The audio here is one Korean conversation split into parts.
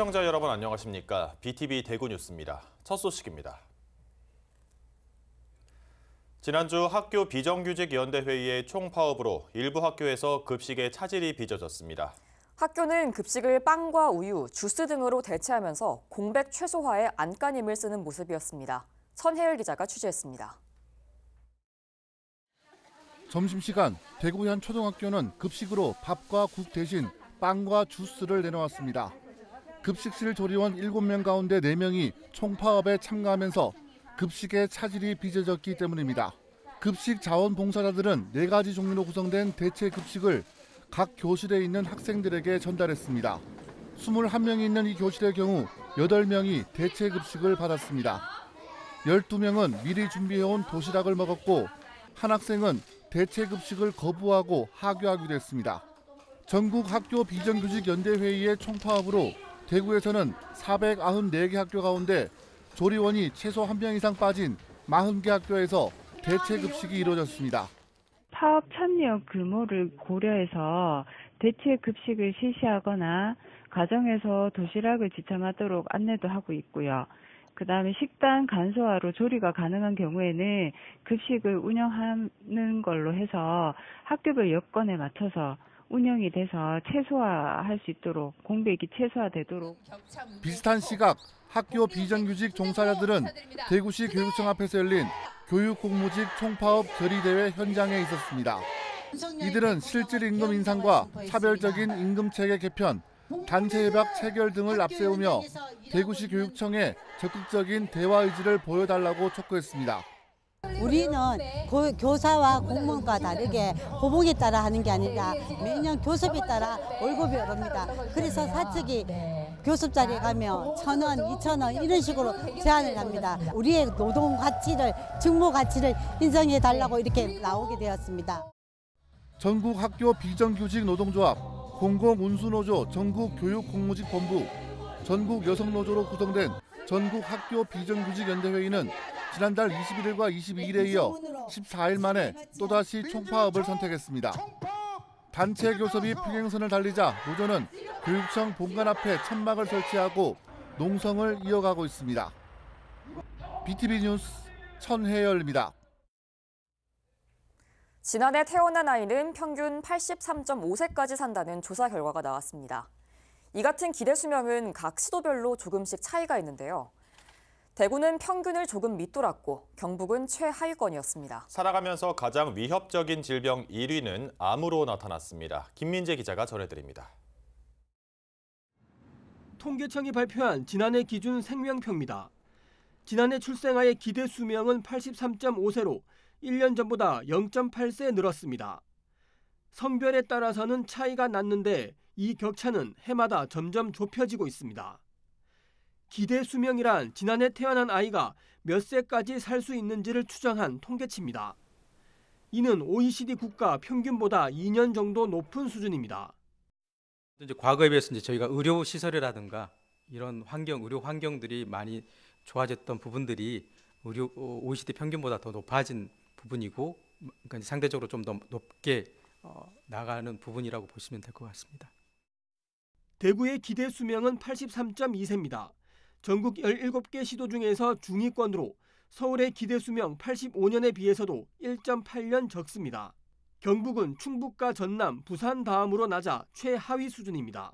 시청자 여러분 안녕하십니까? BTV 대구 뉴스입니다. 첫 소식입니다. 지난주 학교 비정규직연대회의의 총파업으로 일부 학교에서 급식에 차질이 빚어졌습니다. 학교는 급식을 빵과 우유, 주스 등으로 대체하면서 공백 최소화에 안간힘을 쓰는 모습이었습니다. 천혜열 기자가 취재했습니다. 점심시간 대구 한 초등학교는 급식으로 밥과 국 대신 빵과 주스를 내놓았습니다. 급식실 조리원 7명 가운데 4명이 총파업에 참가하면서 급식에 차질이 빚어졌기 때문입니다. 급식 자원봉사자들은 4가지 종류로 구성된 대체 급식을 각 교실에 있는 학생들에게 전달했습니다. 21명이 있는 이 교실의 경우 8명이 대체 급식을 받았습니다. 12명은 미리 준비해온 도시락을 먹었고 한 학생은 대체 급식을 거부하고 하교하기도 했습니다. 전국 학교 비정규직 연대회의의 총파업으로 대구에서는 494개 학교 가운데 조리원이 최소 1명 이상 빠진 40개 학교에서 대체 급식이 이루어졌습니다. 파업 참여 규모를 고려해서 대체 급식을 실시하거나 가정에서 도시락을 지참하도록 안내도 하고 있고요. 그다음에 식단 간소화로 조리가 가능한 경우에는 급식을 운영하는 걸로 해서 학교별 여건에 맞춰서 운영이 돼서 최소화할 수 있도록 공백이 최소화되도록. 비슷한 시각 학교 비정규직 종사자들은 대구시 교육청 앞에서 열린 교육공무직 총파업 결의대회 현장에 있었습니다. 이들은 실질 임금 인상과 차별적인 임금체계 개편, 단체 협약 체결 등을 앞세우며 대구시 교육청에 적극적인 대화 의지를 보여달라고 촉구했습니다. 우리는 교사와 공무원과 다르게 호봉에 따라 하는 게 아니라 매년 교습에 따라 월급이 오릅니다. 그래서 사측이 교습자리에 가면 1,000원, 2,000원 이런 식으로 제한을 합니다. 우리의 노동 가치를, 직무 가치를 인정해 달라고 이렇게 나오게 되었습니다. 전국 학교 비정규직 노동조합, 공공운수노조 전국교육공무직본부, 전국 여성노조로 구성된 전국 학교 비정규직 연대회의는 지난달 21일과 22일에 이어 14일 만에 또다시 총파업을 선택했습니다. 단체 교섭이 평행선을 달리자 노조는 교육청 본관 앞에 천막을 설치하고 농성을 이어가고 있습니다. BTV 뉴스 천혜열입니다. 지난해 태어난 아이는 평균 83.5세까지 산다는 조사 결과가 나왔습니다. 이 같은 기대 수명은 각 시도별로 조금씩 차이가 있는데요. 대구는 평균을 조금 밑돌았고 경북은 최하위권이었습니다. 살아가면서 가장 위협적인 질병 1위는 암으로 나타났습니다. 김민재 기자가 전해드립니다. 통계청이 발표한 지난해 기준 생명표입니다. 지난해 출생아의 기대 수명은 83.5세로 1년 전보다 0.8세 늘었습니다. 성별에 따라서는 차이가 났는데 이 격차는 해마다 점점 좁혀지고 있습니다. 기대 수명이란 지난해 태어난 아이가 몇 세까지 살 수 있는지를 추정한 통계치입니다. 이는 OECD 국가 평균보다 2년 정도 높은 수준입니다. 이제 과거에 비해서 저희가 의료 시설이라든가 이런 의료 환경들이 많이 좋아졌던 부분들이 OECD 평균보다 더 높아진 부분이고, 그러니까 상대적으로 좀 더 높게 나가는 부분이라고 보시면 될 것 같습니다. 대구의 기대 수명은 83.2세입니다. 전국 17개 시도 중에서 중위권으로 서울의 기대 수명 85년에 비해서도 1.8년 적습니다. 경북은 충북과 전남, 부산 다음으로 낮아 최하위 수준입니다.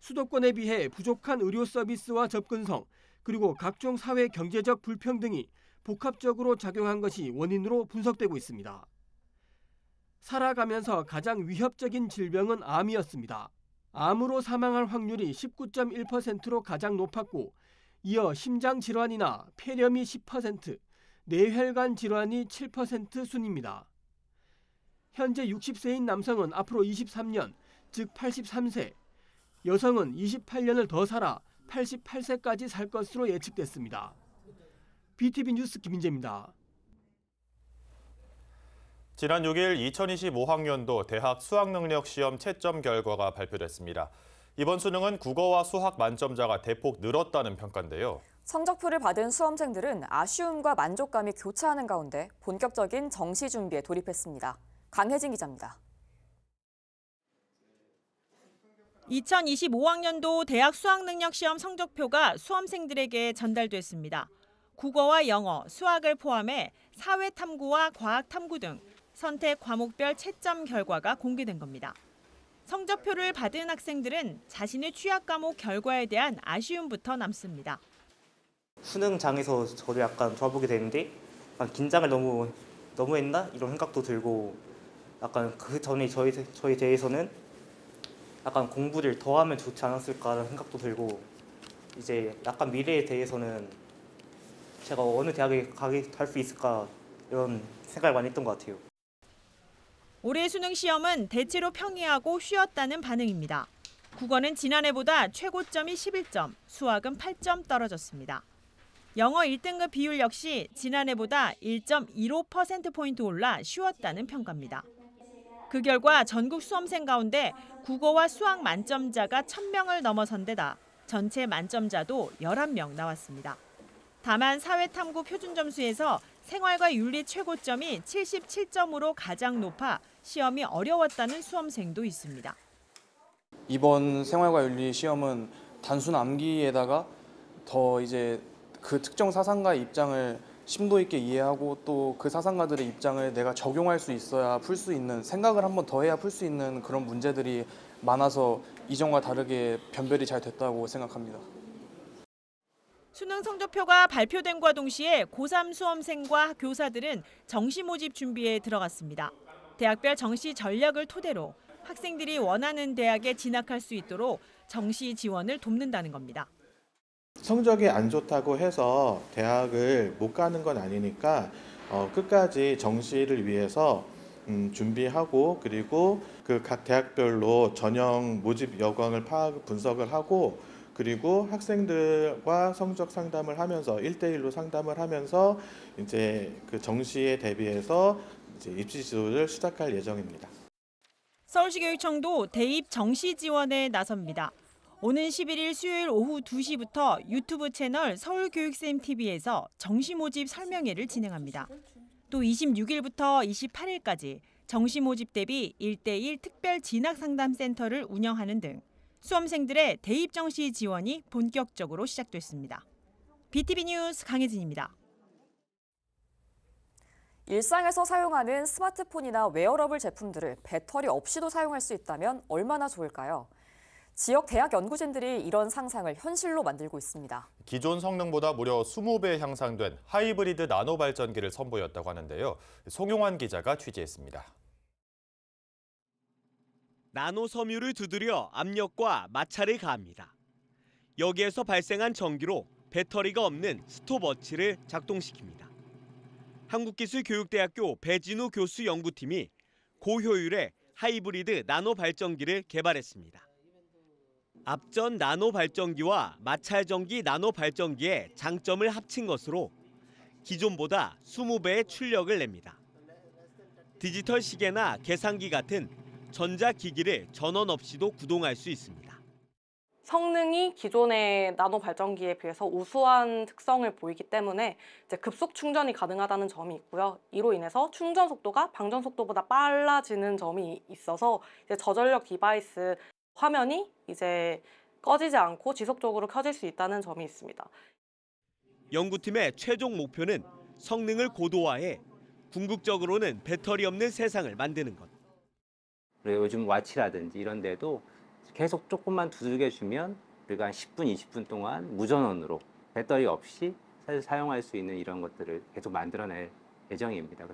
수도권에 비해 부족한 의료 서비스와 접근성, 그리고 각종 사회 경제적 불평등이 복합적으로 작용한 것이 원인으로 분석되고 있습니다. 살아가면서 가장 위협적인 질병은 암이었습니다. 암으로 사망할 확률이 19.1%로 가장 높았고, 이어 심장질환이나 폐렴이 10%, 뇌혈관 질환이 7% 순입니다. 현재 60세인 남성은 앞으로 23년, 즉 83세, 여성은 28년을 더 살아 88세까지 살 것으로 예측됐습니다. BTV 뉴스 김민재입니다. 지난 6일 2025학년도 대학 수학능력시험 채점 결과가 발표됐습니다. 이번 수능은 국어와 수학 만점자가 대폭 늘었다는 평가인데요. 성적표를 받은 수험생들은 아쉬움과 만족감이 교차하는 가운데 본격적인 정시 준비에 돌입했습니다. 강혜진 기자입니다. 2025학년도 대학 수학능력시험 성적표가 수험생들에게 전달됐습니다. 국어와 영어, 수학을 포함해 사회탐구와 과학탐구 등 선택 과목별 채점 결과가 공개된 겁니다. 성적표를 받은 학생들은 자신의 취약 과목 결과에 대한 아쉬움부터 남습니다. 수능장에서 저도 약간 좋아보게 되는데 약간 긴장을 너무 했나? 이런 생각도 들고 약간 그 전에 저희 대해서는 약간 공부를 더 하면 좋지 않았을까라는 생각도 들고 이제 약간 미래에 대해서는 제가 어느 대학에 갈 수 있을까 이런 생각을 많이 했던 것 같아요. 올해 수능 시험은 대체로 평이하고 쉬웠다는 반응입니다. 국어는 지난해보다 최고점이 11점, 수학은 8점 떨어졌습니다. 영어 1등급 비율 역시 지난해보다 1.15%포인트 올라 쉬웠다는 평가입니다. 그 결과 전국 수험생 가운데 국어와 수학 만점자가 1,000명을 넘어선 데다 전체 만점자도 11명 나왔습니다. 다만 사회탐구 표준점수에서 생활과 윤리 최고점이 77점으로 가장 높아 시험이 어려웠다는 수험생도 있습니다. 이번 생활과 윤리 시험은 단순 암기에다가 더 이제 그 특정 사상가의 입장을 심도 있게 이해하고 또 그 사상가들의 입장을 내가 적용할 수 있어야 풀 수 있는, 생각을 한번 더 해야 풀 수 있는 그런 문제들이 많아서 이전과 다르게 변별이 잘 됐다고 생각합니다. 수능 성적표가 발표된과 동시에 고3 수험생과 교사들은 정시 모집 준비에 들어갔습니다. 대학별 정시 전략을 토대로 학생들이 원하는 대학에 진학할 수 있도록 정시 지원을 돕는다는 겁니다. 성적이 안 좋다고 해서 대학을 못 가는 건 아니니까 끝까지 정시를 위해서 준비하고 그리고 그 각 대학별로 전형 모집 여광을 분석을 하고 그리고 학생들과 성적 상담을 하면서 1대1로 상담을 하면서 이제 그 정시에 대비해서 이제 입시 지도를 시작할 예정입니다. 서울시 교육청도 대입 정시 지원에 나섭니다. 오는 11일 수요일 오후 2시부터 유튜브 채널 서울교육쌤TV에서 정시 모집 설명회를 진행합니다. 또 26일부터 28일까지 정시 모집 대비 1대1 특별 진학상담센터를 운영하는 등 수험생들의 대입 정시 지원이 본격적으로 시작됐습니다. BTV 뉴스 강혜진입니다. 일상에서 사용하는 스마트폰이나 웨어러블 제품들을 배터리 없이도 사용할 수 있다면 얼마나 좋을까요? 지역 대학 연구진들이 이런 상상을 현실로 만들고 있습니다. 기존 성능보다 무려 20배 향상된 하이브리드 나노 발전기를 선보였다고 하는데요. 송용환 기자가 취재했습니다. 나노 섬유를 두드려 압력과 마찰을 가합니다. 여기에서 발생한 전기로 배터리가 없는 스톱워치를 작동시킵니다. 한국기술교육대학교 배진우 교수 연구팀이 고효율의 하이브리드 나노 발전기를 개발했습니다. 앞전 나노 발전기와 마찰전기 나노 발전기의 장점을 합친 것으로 기존보다 20배의 출력을 냅니다. 디지털 시계나 계산기 같은 전자기기를 전원 없이도 구동할 수 있습니다. 성능이 기존의 나노 발전기에 비해서 우수한 특성을 보이기 때문에 이제 급속 충전이 가능하다는 점이 있고요. 이로 인해서 충전 속도가 방전 속도보다 빨라지는 점이 있어서 이제 저전력 디바이스 화면이 이제 꺼지지 않고 지속적으로 켜질 수 있다는 점이 있습니다. 연구팀의 최종 목표는 성능을 고도화해 궁극적으로는 배터리 없는 세상을 만드는 것. 요즘 와치라든지 이런 데도 계속 조금만 두들겨주면 우리가 한 10분, 20분 동안 무전원으로 배터리 없이 사용할 수 있는 이런 것들을 계속 만들어낼 예정입니다.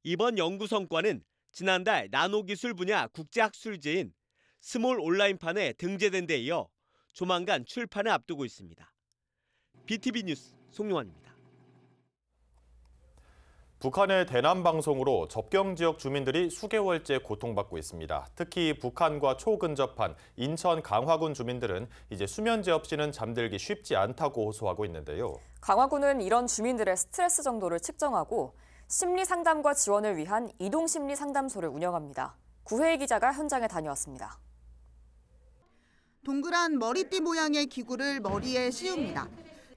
이번 연구 성과는 지난달 나노기술 분야 국제학술지인 스몰 온라인판에 등재된 데 이어 조만간 출판을 앞두고 있습니다. BTV 뉴스 송용환입니다. 북한의 대남 방송으로 접경 지역 주민들이 수개월째 고통받고 있습니다. 특히 북한과 초근접한 인천 강화군 주민들은 이제 수면제 없이는 잠들기 쉽지 않다고 호소하고 있는데요. 강화군은 이런 주민들의 스트레스 정도를 측정하고 심리 상담과 지원을 위한 이동 심리 상담소를 운영합니다. 구혜희 기자가 현장에 다녀왔습니다. 동그란 머리띠 모양의 기구를 머리에 씌웁니다.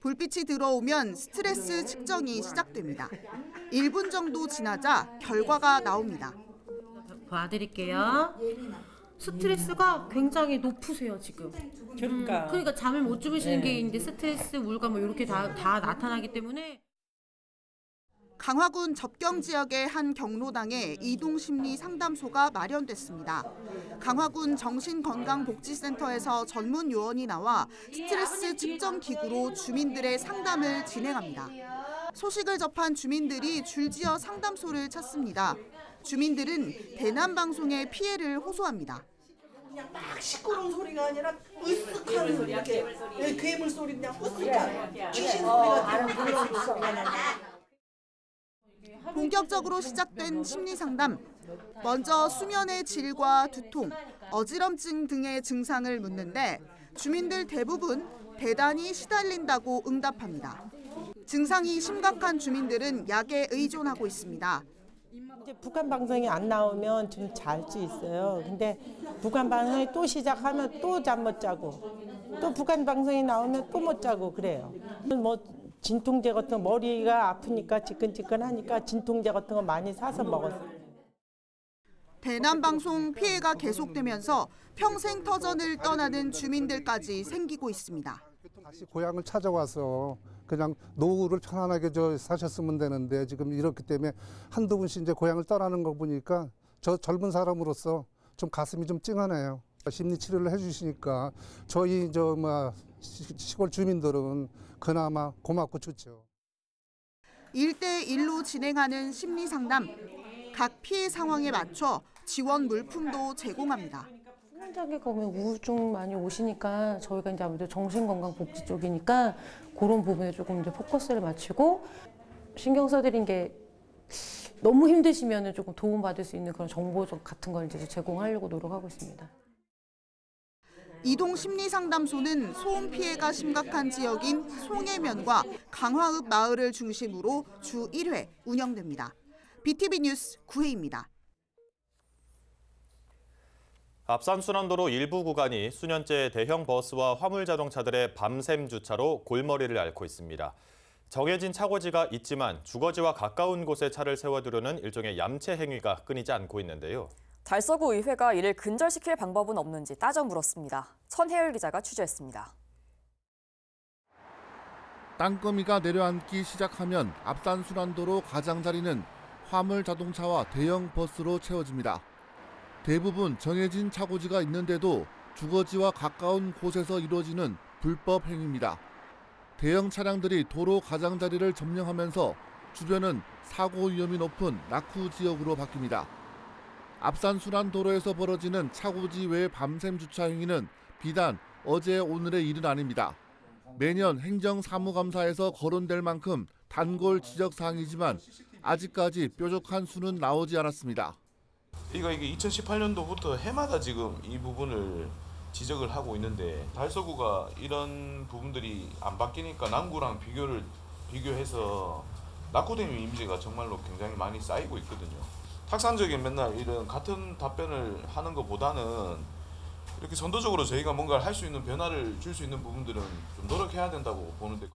불빛이 들어오면 스트레스 측정이 시작됩니다. 1분 정도 지나자 결과가 나옵니다. 봐드릴게요. 스트레스가 굉장히 높으세요 지금. 그러니까 잠을 못 주무시는 게 이제 스트레스, 우울감 뭐 이렇게 다 나타나기 때문에. 강화군 접경 지역의 한 경로당에 이동심리상담소가 마련됐습니다. 강화군 정신건강복지센터에서 전문 요원이 나와 스트레스 측정 기구로 주민들의 상담을 진행합니다. 소식을 접한 주민들이 줄지어 상담소를 찾습니다. 주민들은 대남방송의 피해를 호소합니다. 그냥 막 시끄러운 소리가 아니라 으쓱하는 소리, 이렇게 괴물 소리, 그냥 으쓱한 귀신 소리가 들리는. 본격적으로 시작된 심리상담. 먼저 수면의 질과 두통, 어지럼증 등의 증상을 묻는데 주민들 대부분 대단히 시달린다고 응답합니다. 증상이 심각한 주민들은 약에 의존하고 있습니다. 이제 북한 방송이 안 나오면 좀 잘 수 있어요. 근데 북한 방송이 또 시작하면 또 잠 못 자고, 또 북한 방송이 나오면 또 못 자고 그래요. 뭐 진통제 같은 거, 머리가 아프니까 지끈지끈하니까 진통제 같은 거 많이 사서 먹었어요. 대남방송 피해가 계속되면서 평생 터전을 떠나는 주민들까지 생기고 있습니다. 다시 고향을 찾아와서 그냥 노후를 편안하게 사셨으면 되는데 지금 이렇기 때문에 한두 분씩 이제 고향을 떠나는 거 보니까 저 젊은 사람으로서 좀 가슴이 좀 찡하네요. 심리 치료를 해주시니까 저희 시골 주민들은 그나마 고맙고 좋죠. 1대1로 진행하는 심리 상담. 각 피해 상황에 맞춰 지원 물품도 제공합니다. 현장에 가면 우울증 많이 오시니까 저희가 이제 아무래도 정신건강복지 쪽이니까 그런 부분에 조금 이제 포커스를 맞추고 신경 써드린 게 너무 힘드시면 조금 도움받을 수 있는 그런 정보 같은 걸 이제 제공하려고 노력하고 있습니다. 이동심리상담소는 소음 피해가 심각한 지역인 송해면과 강화읍 마을을 중심으로 주 1회 운영됩니다. BTV 뉴스 구혜입니다. 앞산순환도로 일부 구간이 수년째 대형 버스와 화물 자동차들의 밤샘 주차로 골머리를 앓고 있습니다. 정해진 차고지가 있지만 주거지와 가까운 곳에 차를 세워두려는 일종의 얌체 행위가 끊이지 않고 있는데요. 달서구 의회가 이를 근절시킬 방법은 없는지 따져 물었습니다. 천혜열 기자가 취재했습니다. 땅거미가 내려앉기 시작하면 앞산순환도로 가장자리는 화물 자동차와 대형 버스로 채워집니다. 대부분 정해진 차고지가 있는데도 주거지와 가까운 곳에서 이루어지는 불법 행위입니다. 대형 차량들이 도로 가장자리를 점령하면서 주변은 사고 위험이 높은 낙후 지역으로 바뀝니다. 앞산순환도로에서 벌어지는 차고지 외 밤샘 주차 행위는 비단 어제 오늘의 일은 아닙니다. 매년 행정사무감사에서 거론될 만큼 단골 지적 사항이지만 아직까지 뾰족한 수는 나오지 않았습니다. 이게 2018년도부터 해마다 지금 이 부분을 지적을 하고 있는데 달서구가 이런 부분들이 안 바뀌니까 남구랑 비교해서 낙후된 이미지가 정말로 굉장히 많이 쌓이고 있거든요. 탁상적인 맨날 이런 같은 답변을 하는 것보다는 이렇게 선도적으로 저희가 뭔가를 할 수 있는 변화를 줄 수 있는 부분들은 좀 노력해야 된다고 보는데.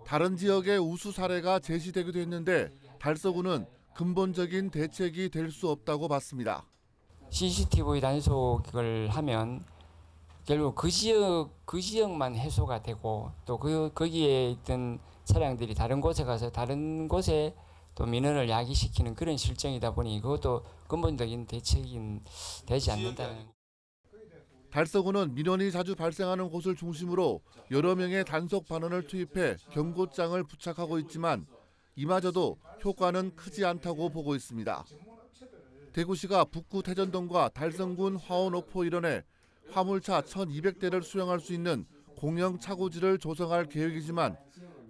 다른 지역의 우수 사례가 제시되기도 했는데 달서구는 근본적인 대책이 될 수 없다고 봤습니다. CCTV 단속을 하면 결국 그 지역만 해소가 되고 또 거기에 있던 차량들이 다른 곳에 가서 다른 곳에 또 민원을 야기시키는 그런 실정이다 보니 그것도 근본적인 대책이 되지 않는다는. 달서구는 민원이 자주 발생하는 곳을 중심으로 여러 명의 단속 반원을 투입해 경고장을 부착하고 있지만 이마저도 효과는 크지 않다고 보고 있습니다. 대구시가 북구 태전동과 달성군 화원오포 일원에 화물차 1,200대를 수용할 수 있는 공영 차고지를 조성할 계획이지만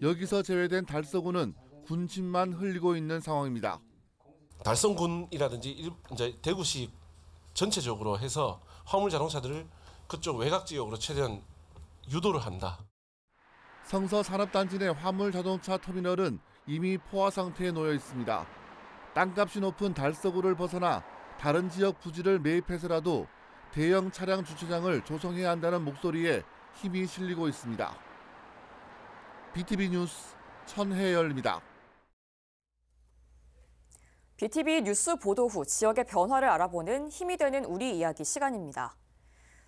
여기서 제외된 달서구는 군침만 흘리고 있는 상황입니다. 달성군이라든지 이제 대구시 전체적으로 해서 화물 자동차들을 그쪽 외곽 지역으로 최대한 유도를 한다. 성서 산업단지 내 화물 자동차 터미널은 이미 포화 상태에 놓여 있습니다. 땅값이 높은 달서구를 벗어나 다른 지역 부지를 매입해서라도 대형 차량 주차장을 조성해야 한다는 목소리에 힘이 실리고 있습니다. BTV 뉴스 천혜열입니다. BTV 뉴스 보도 후 지역의 변화를 알아보는 힘이 되는 우리 이야기 시간입니다.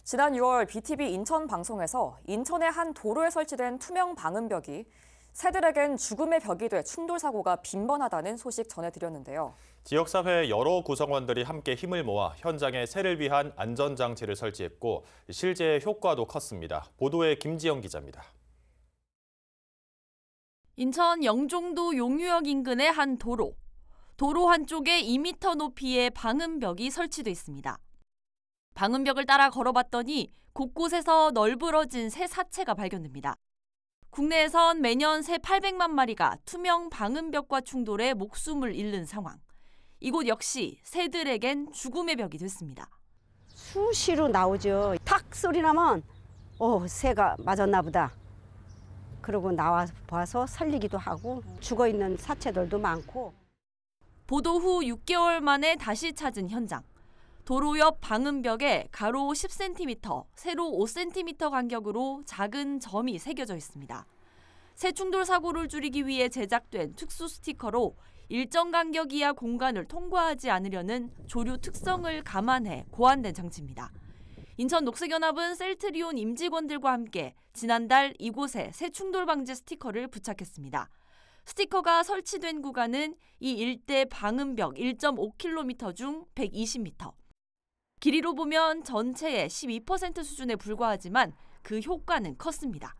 지난 6월 BTV 인천 방송에서 인천의 한 도로에 설치된 투명 방음벽이 새들에겐 죽음의 벽이 돼 충돌 사고가 빈번하다는 소식 전해드렸는데요. 지역사회 여러 구성원들이 함께 힘을 모아 현장에 새를 위한 안전장치를 설치했고 실제 효과도 컸습니다. 보도에 김지영 기자입니다. 인천 영종도 용유역 인근의 한 도로. 도로 한쪽에 2m 높이의 방음벽이 설치돼 있습니다. 방음벽을 따라 걸어봤더니 곳곳에서 널브러진 새 사체가 발견됩니다. 국내에선 매년 새 800만 마리가 투명 방음벽과 충돌해 목숨을 잃는 상황. 이곳 역시 새들에겐 죽음의 벽이 됐습니다. 수시로 나오죠. 탁 소리 나면 새가 맞았나 보다. 그러고 나와서 살리기도 하고 죽어있는 사체들도 많고. 보도 후 6개월 만에 다시 찾은 현장. 도로 옆 방음벽에 가로 10cm, 세로 5cm 간격으로 작은 점이 새겨져 있습니다. 새 충돌 사고를 줄이기 위해 제작된 특수 스티커로 일정 간격 이하 공간을 통과하지 않으려는 조류 특성을 감안해 고안된 장치입니다. 인천 녹색연합은 셀트리온 임직원들과 함께 지난달 이곳에 새 충돌 방지 스티커를 부착했습니다. 스티커가 설치된 구간은 이 일대 방음벽 1.5km 중 120m. 길이로 보면 전체의 12% 수준에 불과하지만 그 효과는 컸습니다.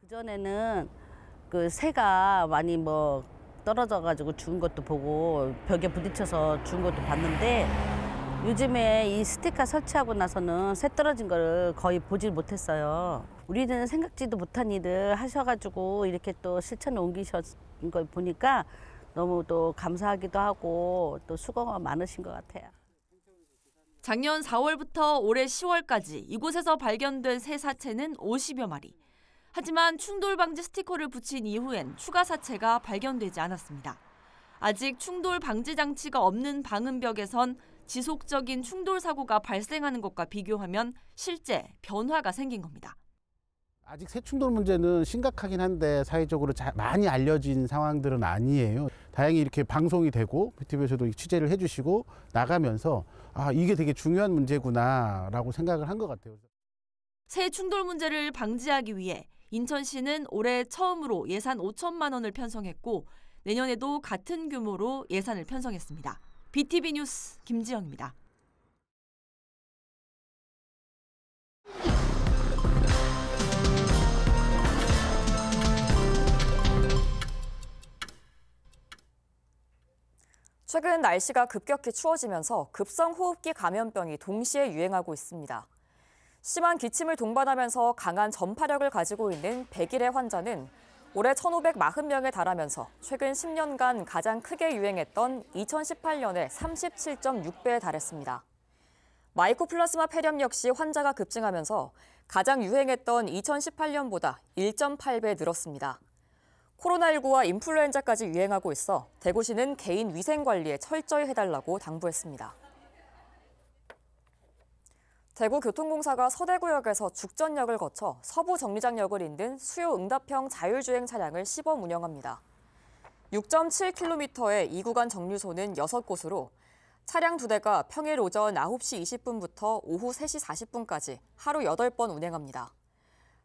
그전에는 그 새가 많이 떨어져가지고 죽은 것도 보고 벽에 부딪혀서 죽은 것도 봤는데 요즘에 이 스티커 설치하고 나서는 새 떨어진 걸 거의 보질 못했어요. 우리는 생각지도 못한 일을 하셔가지고 이렇게 또 실천에 옮기신 걸 보니까 너무 또 감사하기도 하고 또 수고가 많으신 것 같아요. 작년 4월부터 올해 10월까지 이곳에서 발견된 새 사체는 50여 마리. 하지만 충돌 방지 스티커를 붙인 이후엔 추가 사체가 발견되지 않았습니다. 아직 충돌 방지 장치가 없는 방음벽에선 지속적인 충돌 사고가 발생하는 것과 비교하면 실제 변화가 생긴 겁니다. 아직 새 충돌 문제는 심각하긴 한데 사회적으로 많이 알려진 상황들은 아니에요. 다행히 이렇게 방송이 되고 BTV에서도 취재를 해주시고 나가면서 이게 되게 중요한 문제구나라고 생각을 한 것 같아요. 새 충돌 문제를 방지하기 위해 인천시는 올해 처음으로 예산 5천만 원을 편성했고 내년에도 같은 규모로 예산을 편성했습니다. BTV 뉴스 김지영입니다. 최근 날씨가 급격히 추워지면서 급성호흡기 감염병이 동시에 유행하고 있습니다. 심한 기침을 동반하면서 강한 전파력을 가지고 있는 101의 환자는 올해 1,540명에 달하면서 최근 10년간 가장 크게 유행했던 2018년의 37.6배에 달했습니다. 마이코플라스마 폐렴 역시 환자가 급증하면서 가장 유행했던 2018년보다 1.8배 늘었습니다. 코로나19와 인플루엔자까지 유행하고 있어 대구시는 개인 위생 관리에 철저히 해달라고 당부했습니다. 대구교통공사가 서대구역에서 죽전역을 거쳐 서부정류장역을 잇는 수요응답형 자율주행 차량을 시범 운영합니다. 6.7km의 이 구간 정류소는 6곳으로 차량 2대가 평일 오전 9시 20분부터 오후 3시 40분까지 하루 8번 운행합니다.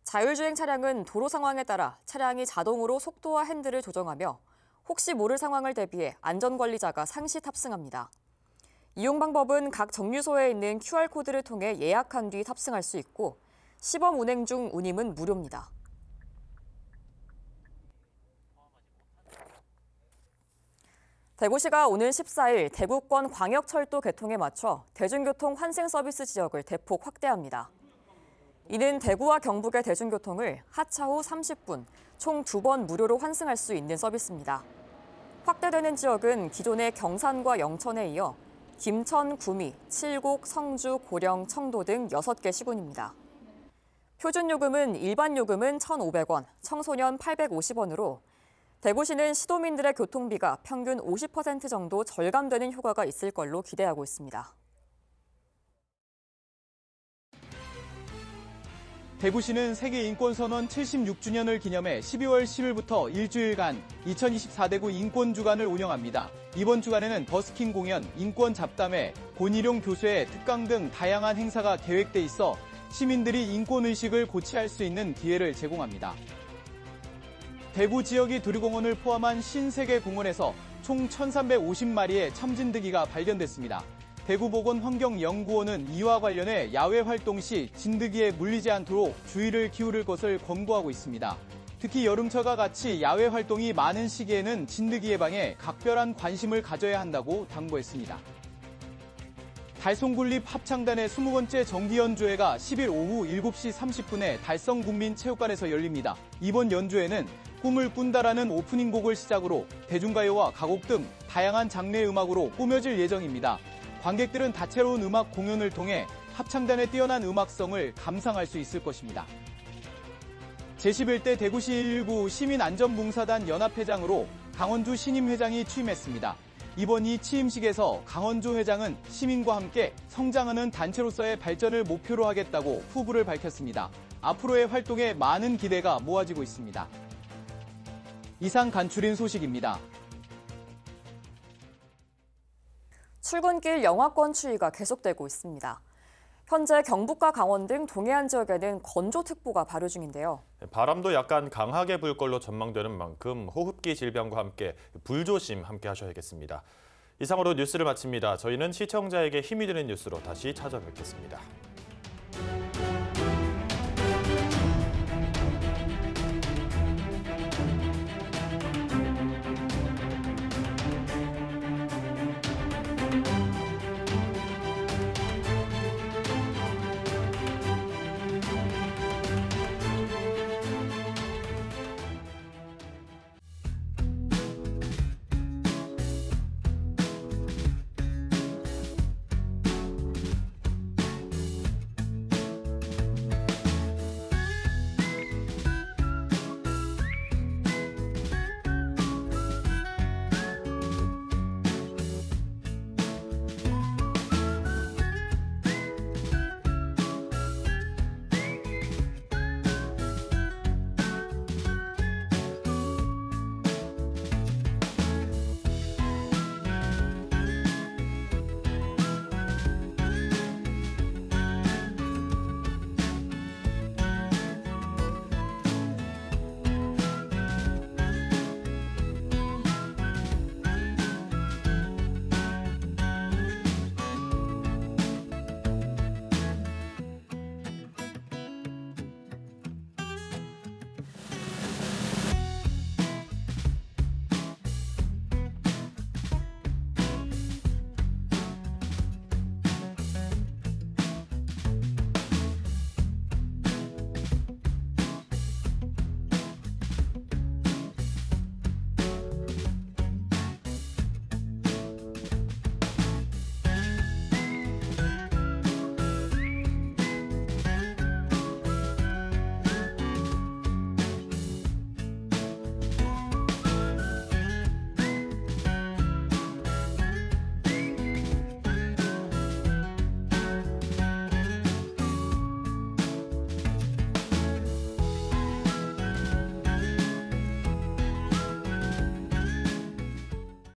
자율주행 차량은 도로 상황에 따라 차량이 자동으로 속도와 핸들을 조정하며 혹시 모를 상황을 대비해 안전관리자가 상시 탑승합니다. 이용 방법은 각 정류소에 있는 QR코드를 통해 예약한 뒤 탑승할 수 있고 시범 운행 중 운임은 무료입니다. 대구시가 오는 14일 대구권 광역철도 개통에 맞춰 대중교통 환승 서비스 지역을 대폭 확대합니다. 이는 대구와 경북의 대중교통을 하차 후 30분, 총 2번 무료로 환승할 수 있는 서비스입니다. 확대되는 지역은 기존의 경산과 영천에 이어 김천, 구미, 칠곡, 성주, 고령, 청도 등 6개 시군입니다. 표준 요금은 일반 요금은 1,500원, 청소년 850원으로 대구시는 시도민들의 교통비가 평균 50% 정도 절감되는 효과가 있을 걸로 기대하고 있습니다. 대구시는 세계인권선언 76주년을 기념해 12월 10일부터 일주일간 2024 대구 인권주간을 운영합니다. 이번 주간에는 버스킹 공연, 인권 잡담회, 권일용 교수의 특강 등 다양한 행사가 계획돼 있어 시민들이 인권의식을 고취할 수 있는 기회를 제공합니다. 대구 지역이 두류공원을 포함한 53개 공원에서 총 1,350마리의 참진드기가 발견됐습니다. 대구보건환경연구원은 이와 관련해 야외 활동 시 진드기에 물리지 않도록 주의를 기울일 것을 권고하고 있습니다. 특히 여름철과 같이 야외 활동이 많은 시기에는 진드기 예방에 각별한 관심을 가져야 한다고 당부했습니다. 달성군립 합창단의 20번째 정기연주회가 10일 오후 7시 30분에 달성국민체육관에서 열립니다. 이번 연주회는 꿈을 꾼다라는 오프닝 곡을 시작으로 대중가요와 가곡 등 다양한 장르의 음악으로 꾸며질 예정입니다. 관객들은 다채로운 음악 공연을 통해 합창단의 뛰어난 음악성을 감상할 수 있을 것입니다. 제11대 대구시 119 시민안전봉사단 연합회장으로 강원주 신임 회장이 취임했습니다. 이번 이 취임식에서 강원주 회장은 시민과 함께 성장하는 단체로서의 발전을 목표로 하겠다고 포부를 밝혔습니다. 앞으로의 활동에 많은 기대가 모아지고 있습니다. 이상 간추린 소식입니다. 출근길 영하권 추위가 계속되고 있습니다. 현재 경북과 강원 등 동해안 지역에는 건조특보가 발효 중인데요. 바람도 약간 강하게 불 걸로 전망되는 만큼 호흡기 질병과 함께 불조심 함께 하셔야겠습니다. 이상으로 뉴스를 마칩니다. 저희는 시청자에게 힘이 되는 뉴스로 다시 찾아뵙겠습니다.